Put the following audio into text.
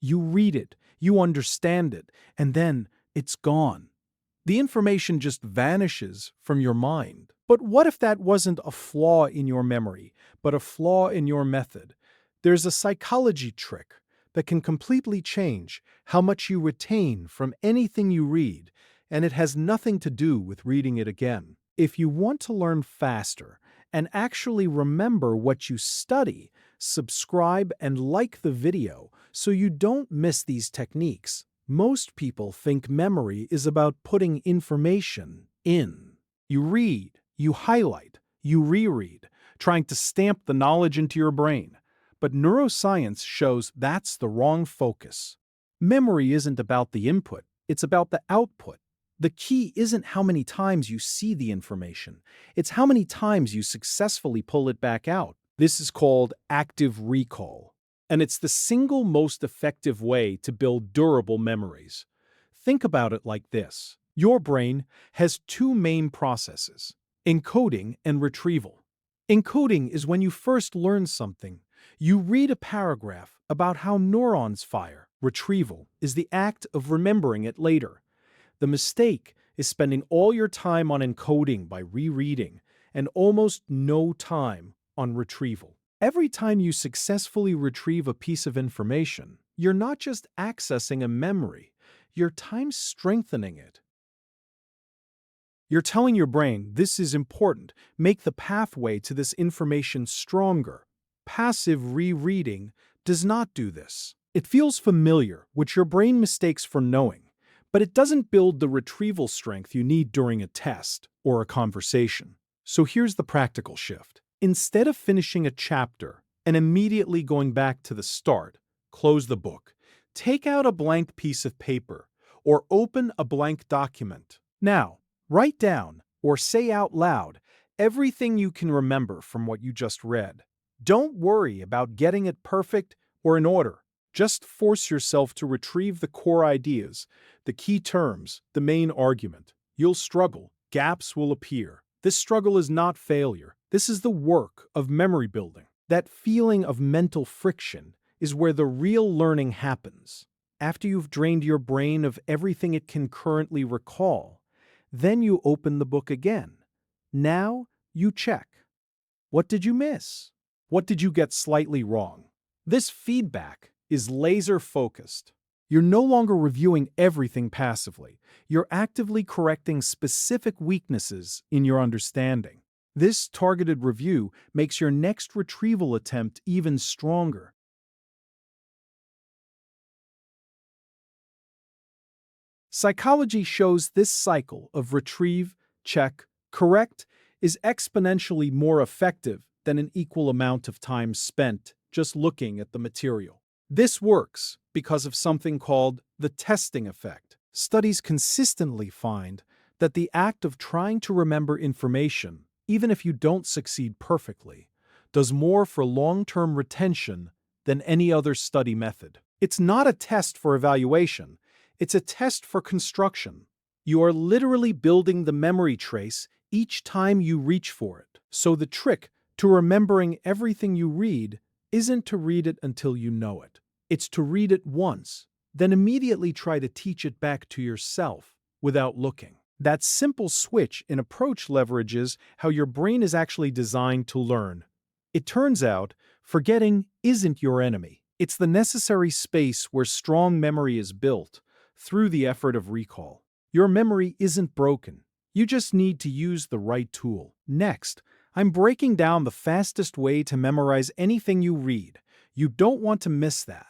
You read it, you understand it, and then it's gone. The information just vanishes from your mind. But what if that wasn't a flaw in your memory, but a flaw in your method? There's a psychology trick that can completely change how much you retain from anything you read, and it has nothing to do with reading it again. If you want to learn faster and actually remember what you study, subscribe and like the video so you don't miss these techniques. Most people think memory is about putting information in. You read, you highlight, you reread, trying to stamp the knowledge into your brain. But neuroscience shows that's the wrong focus. Memory isn't about the input, it's about the output. The key isn't how many times you see the information, it's how many times you successfully pull it back out. This is called active recall, and it's the single most effective way to build durable memories. Think about it like this. Your brain has two main processes: encoding and retrieval. Encoding is when you first learn something. You read a paragraph about how neurons fire. Retrieval is the act of remembering it later. The mistake is spending all your time on encoding by rereading and almost no time on retrieval. Every time you successfully retrieve a piece of information, you're not just accessing a memory, you're time strengthening it. You're telling your brain this is important, make the pathway to this information stronger. Passive rereading does not do this. It feels familiar, which your brain mistakes for knowing, but it doesn't build the retrieval strength you need during a test or a conversation. So here's the practical shift. Instead of finishing a chapter and immediately going back to the start, close the book. Take out a blank piece of paper or open a blank document. Now, write down or say out loud everything you can remember from what you just read. Don't worry about getting it perfect or in order. Just force yourself to retrieve the core ideas, the key terms, the main argument. You'll struggle. Gaps will appear. This struggle is not failure. This is the work of memory building. That feeling of mental friction is where the real learning happens. After you've drained your brain of everything it can currently recall, then you open the book again. Now you check. What did you miss? What did you get slightly wrong? This feedback is laser focused. You're no longer reviewing everything passively. You're actively correcting specific weaknesses in your understanding. This targeted review makes your next retrieval attempt even stronger. Psychology shows this cycle of retrieve, check, correct is exponentially more effective than an equal amount of time spent just looking at the material. This works because of something called the testing effect. Studies consistently find that the act of trying to remember information, even if you don't succeed perfectly, does more for long-term retention than any other study method. It's not a test for evaluation, it's a test for construction. You are literally building the memory trace each time you reach for it. So the trick to remembering everything you read isn't to read it until you know it. It's to read it once, then immediately try to teach it back to yourself without looking. That simple switch in approach leverages how your brain is actually designed to learn. It turns out, forgetting isn't your enemy. It's the necessary space where strong memory is built through the effort of recall. Your memory isn't broken. You just need to use the right tool. Next, I'm breaking down the fastest way to memorize anything you read. You don't want to miss that.